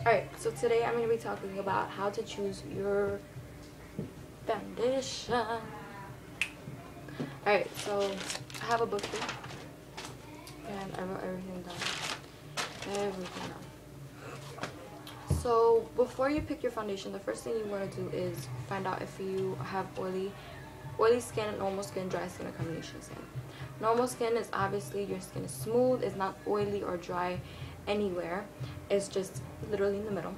Alright, so today I'm going to be talking about how to choose your foundation. Alright, so I have a book here, and I wrote everything down. So before you pick your foundation, the first thing you want to do is find out if you have oily skin, normal skin, dry skin, or combination skin. Normal skin is obviously your skin is smooth, it's not oily or dry anywhere, it's just literally in the middle.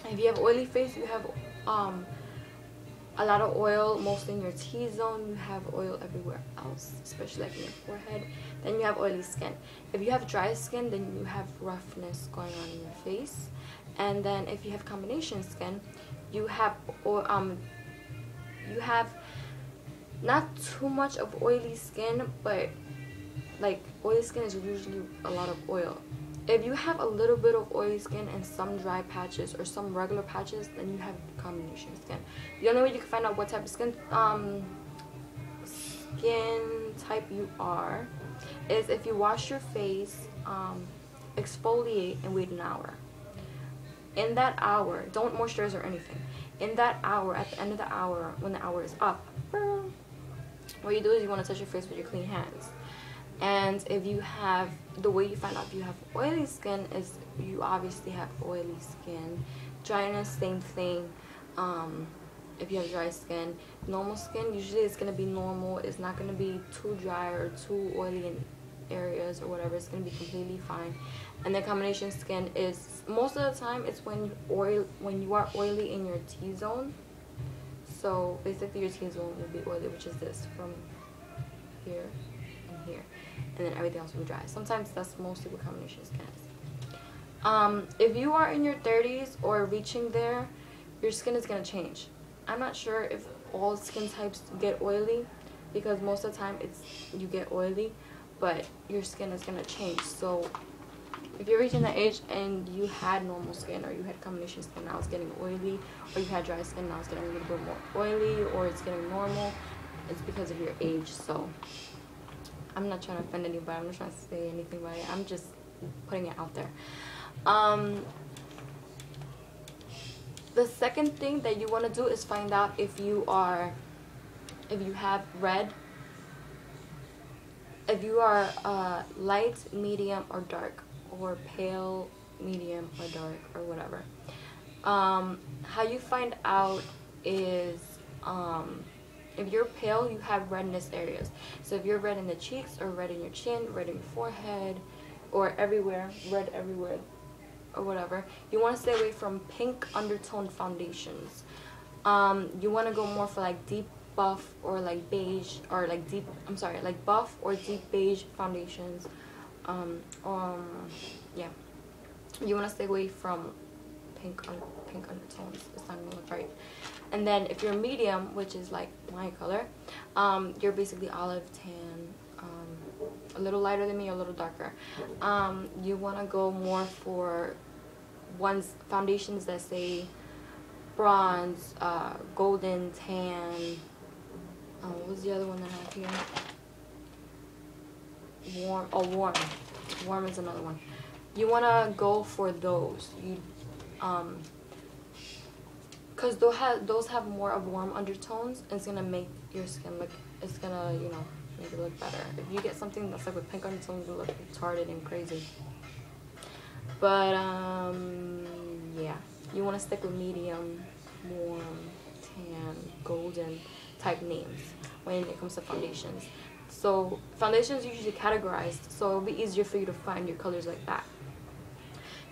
If you have oily face, you have a lot of oil, mostly in your T-zone. You have oil everywhere else, especially like in your forehead. Then you have oily skin. If you have dry skin, then you have roughness going on in your face. And then if you have combination skin, you have not too much of oily skin, but like oily skin is usually a lot of oil. If you have a little bit of oily skin and some dry patches or some regular patches, then you have combination skin. The only way you can find out what type of skin type you are is if you wash your face, exfoliate, and wait an hour. In that hour, don't moisturize or anything. In that hour, at the end of the hour, when the hour is up, what you do is you want to touch your face with your clean hands. And if you have, the way you find out if you have oily skin is you obviously have oily skin. Dryness, same thing. If you have dry skin, normal skin, usually it's going to be normal. It's not going to be too dry or too oily in areas or whatever. It's going to be completely fine. And then combination skin is, most of the time, it's when you are oily in your T-zone. So basically your T-zone will be oily, which is this from here and here, and then everything else will be dry. Sometimes that's mostly what combination skin is. If you are in your 30s or reaching there, your skin is going to change. I'm not sure if all skin types get oily, because most of the time you get oily, but your skin is going to change. So if you're reaching that age and you had normal skin, or you had combination skin, now it's getting oily, or you had dry skin, now it's getting a little bit more oily, or it's getting normal, it's because of your age. So I'm not trying to offend anybody, I'm not trying to say anything about it, I'm just putting it out there. The second thing that you want to do is find out if you have red, if you are light, medium, or dark, or pale, medium, or dark, or whatever. How you find out is if you're pale, you have redness areas. So if you're red in the cheeks, or red in your chin, red in your forehead, or everywhere, red everywhere, or whatever, you want to stay away from pink undertone foundations. You want to go more for like deep buff, or like beige, or like like buff or deep beige foundations. Yeah, you want to stay away from pink undertones. It's not gonna look right. And then if you're medium, which is like my color, you're basically olive tan, a little lighter than me, a little darker. You want to go more for foundations that say bronze, golden, tan. What was the other one that I have here? Warm. Oh, warm. Warm is another one. You want to go for those. Because those have more of warm undertones, and it's gonna make your skin look. It's gonna, make it look better. If you get something that's like with pink undertones, it'll look retarded and crazy. But yeah, you want to stick with medium, warm, tan, golden type names when it comes to foundations. So foundations are usually categorized, so it'll be easier for you to find your colors like that.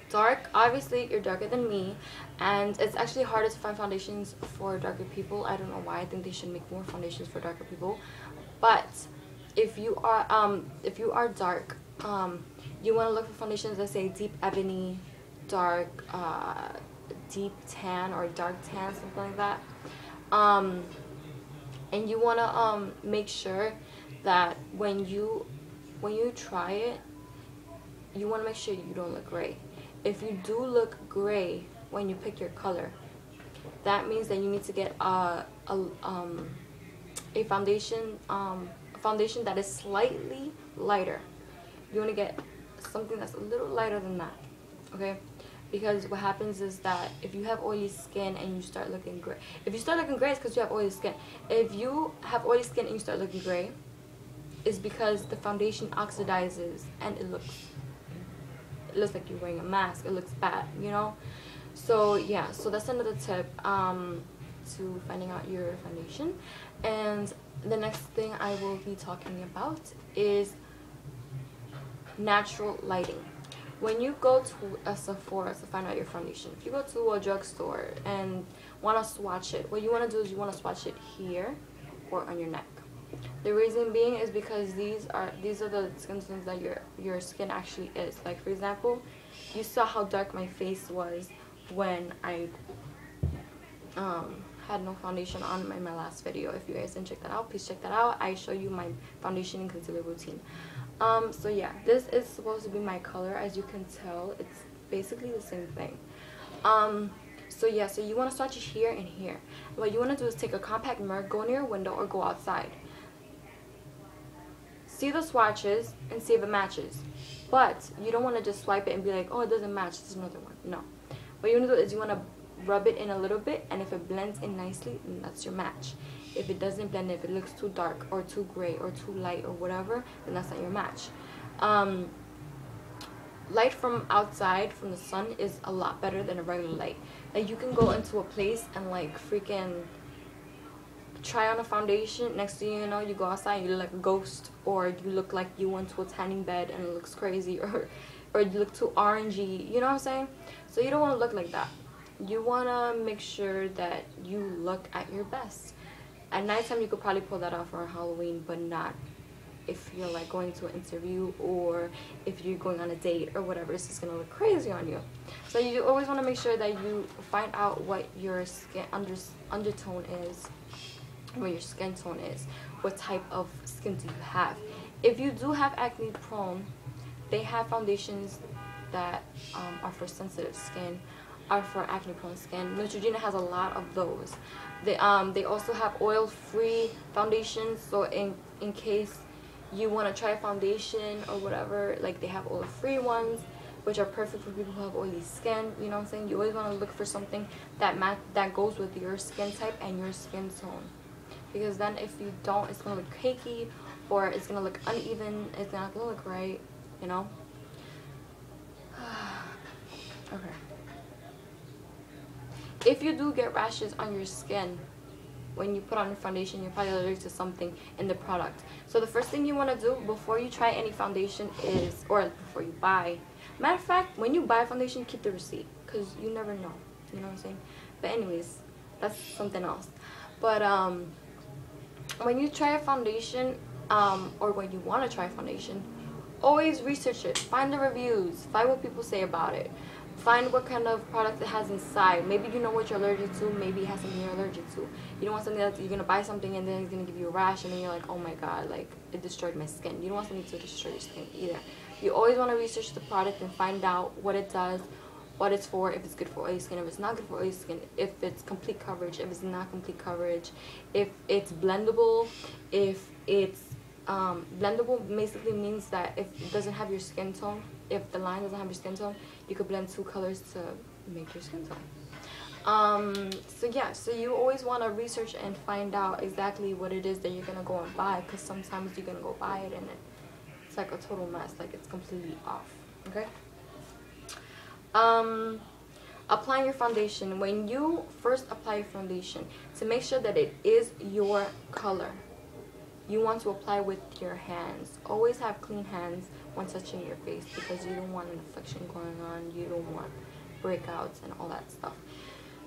Dark, obviously you're darker than me, and it's actually harder to find foundations for darker people. I don't know why. I think they should make more foundations for darker people. But if you are dark, you want to look for foundations that say deep ebony, dark, deep tan, or dark tan, something like that. And you want to make sure that when you try it, you want to make sure you don't look gray. If you do look gray when you pick your color, that means that you need to get a foundation that is slightly lighter. You want to get something that's a little lighter than that, okay? because what happens is that if you have oily skin and you start looking gray, if you start looking gray, it's because you have oily skin. If you have oily skin and you start looking gray, it's because the foundation oxidizes and it looks like you're wearing a mask. It looks bad, you know. So yeah, so that's another tip to finding out your foundation. And the next thing I will be talking about is natural lighting. When you go to a Sephora to find out your foundation, if you go to a drugstore and want to swatch it, what you want to do is you want to swatch it here or on your neck. The reason being is because these are the skin tones that your skin actually is. Like, for example, you saw how dark my face was when I had no foundation on in my last video. If you guys didn't check that out, please check that out. I show you my foundation and concealer routine. So yeah, this is supposed to be my color. As you can tell, it's basically the same thing. So yeah, so you want to swatch it here and here. What you want to do is take a compact mirror, go near your window or go outside. See the swatches and see if it matches. But you don't want to just swipe it and be like, oh, it doesn't match, there's another one. No. What you want to do is you want to rub it in a little bit, and if it blends in nicely, then that's your match. If it doesn't blend, if it looks too dark or too gray or too light or whatever, then that's not your match. Light from outside, from the sun, is a lot better than a regular light. Like, you can go into a place and like freaking try on a foundation, next thing you know, you go outside and you look like a ghost, or you look like you went to a tanning bed and it looks crazy, or you look too orangey, you know what I'm saying? So you don't want to look like that. You want to make sure that you look at your best. At nighttime you could probably pull that off for Halloween, but not if you're like going to an interview or if you're going on a date or whatever. It's just gonna look crazy on you. So you always want to make sure that you find out what your skin undertone is, what your skin tone is, what type of skin do you have. If you do have acne prone, they have foundations that are for sensitive skin, are for acne prone skin. Neutrogena has a lot of those. They also have oil free foundations, so in case you want to try a foundation or whatever, like, they have oil free ones which are perfect for people who have oily skin. You know what I'm saying? You always want to look for something that goes with your skin type and your skin tone, because then if you don't, it's gonna look cakey or it's gonna look uneven, it's not gonna look right, you know. Okay. If you do get rashes on your skin when you put on your foundation, you're probably allergic to something in the product. So the first thing you want to do before you try any foundation is, or before you buy, matter of fact, when you buy foundation, keep the receipt, because you never know, you know what I'm saying? But anyways, that's something else. But when you try a foundation, or when you want to try a foundation, always research it. Find the reviews, find what people say about it, find what kind of product it has inside. Maybe you know what you're allergic to, maybe it has something you're allergic to. You don't want something that you're gonna buy something and then it's gonna give you a rash and then you're like, oh my god, like, it destroyed my skin. You don't want something to destroy your skin either. You always want to research the product and find out what it does, what it's for, if it's good for oily skin, if it's not good for oily skin, if it's complete coverage, if it's not complete coverage, if it's blendable. If it's blendable basically means that if it doesn't have your skin tone, if the line doesn't have your skin tone, you could blend two colors to make your skin tone. So yeah, so you always want to research and find out exactly what it is that you're gonna go and buy, because sometimes you're gonna go buy it and it's like a total mess, like it's completely off. Okay. Applying your foundation. When you first apply your foundation, to make sure that it is your color, you want to apply with your hands. Always have clean hands when touching your face, because you don't want an infection going on, you don't want breakouts and all that stuff.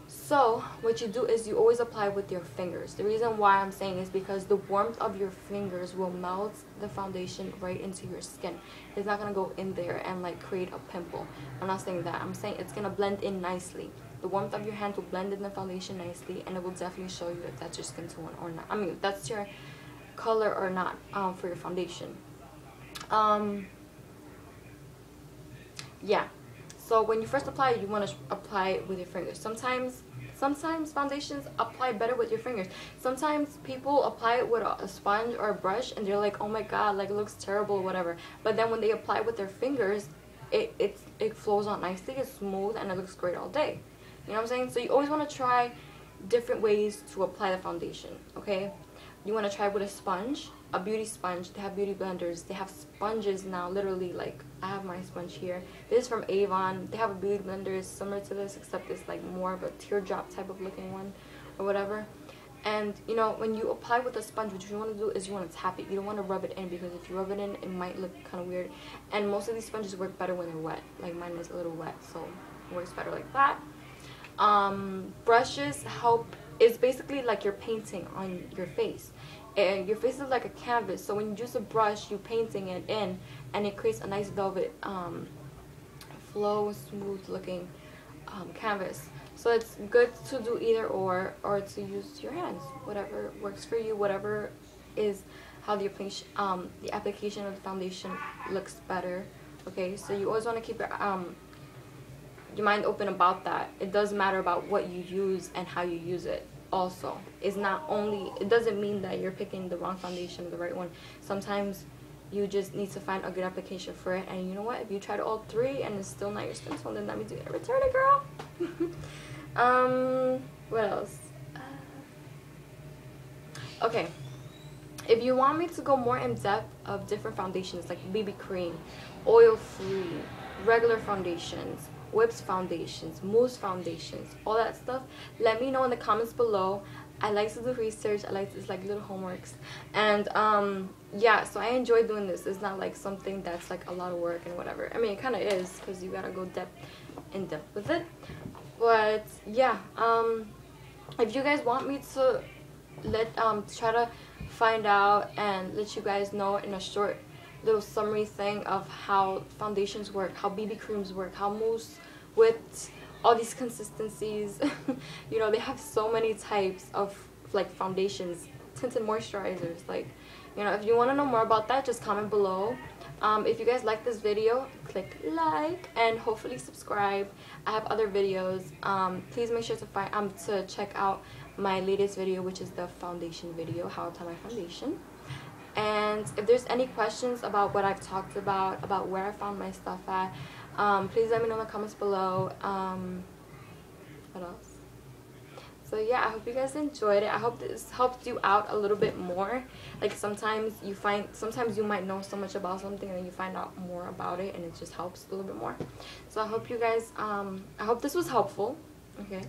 So what you do is you always apply with your fingers. The reason why I'm saying is because the warmth of your fingers will melt the foundation right into your skin. It's not going to go in there and like create a pimple. I'm not saying that. I'm saying it's going to blend in nicely. The warmth of your hand will blend in the foundation nicely, and it will definitely show you if that's your skin tone or not. I mean, if that's your color or not, for your foundation. Yeah. So when you first apply it, you want to apply it with your fingers. Sometimes foundations apply better with your fingers. Sometimes people apply it with a sponge or a brush and they're like, oh my god, like, it looks terrible or whatever. But then when they apply with their fingers, it's it flows out nicely, it's smooth, and it looks great all day. You know what I'm saying? So you always want to try different ways to apply the foundation, okay? You want to try with a sponge, a beauty sponge. They have beauty blenders. They have sponges now, literally. Like, I have my sponge here. This is from Avon. They have a beauty blender similar to this, except it's like more of a teardrop type of looking one or whatever. And you know, when you apply with a sponge, what you want to do is you want to tap it. You don't want to rub it in, because if you rub it in, it might look kind of weird. And most of these sponges work better when they're wet. Like, mine is a little wet, so it works better like that. Brushes help. It's basically like you're painting on your face, and your face is like a canvas. So when you use a brush, you're painting it in, and it creates a nice velvet flow, smooth looking canvas. So it's good to do either or to use your hands, whatever works for you, whatever is how the application of the foundation looks better. Okay, so you always want to keep your mind open about that. It does matter about what you use and how you use it. Also, it's not only, it doesn't mean that you're picking the wrong foundation or the right one. Sometimes you just need to find a good application for it. And you know what, if you tried all three and it's still not your skin tone, then that means you gotta return it, girl. What else? Okay, if you want me to go more in depth of different foundations, like BB cream, oil free, regular foundations, whips foundations, mousse foundations, all that stuff, let me know in the comments below. I like to do research. I like to, it's like little homeworks. And yeah, so I enjoy doing this. It's not like something that's like a lot of work and whatever. I mean, it kind of is, because you gotta go in depth with it. But yeah, if you guys want me to try to find out and let you guys know in a short little summary thing of how foundations work, how BB creams work, how mousse, with all these consistencies, you know, they have so many types of like foundations, tinted moisturizers, like, you know, if you want to know more about that, just comment below. If you guys like this video, click like and hopefully subscribe. I have other videos. Please make sure to check out my latest video, which is the foundation video, how to apply my foundation. And if there's any questions about what I've talked about where I found my stuff at, please let me know in the comments below. What else? So yeah, I hope you guys enjoyed it. I hope this helped you out a little bit more. Like, sometimes you might know so much about something and then you find out more about it and it just helps a little bit more. So I hope you guys, I hope this was helpful. Okay,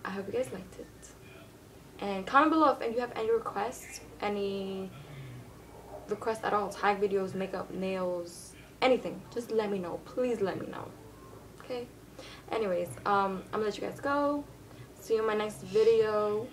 I hope you guys liked it. And comment below if you have any requests, at all, tag videos, makeup, nails, anything. Just let me know. Please let me know. Okay, anyways, I'm gonna let you guys go. See you in my next video.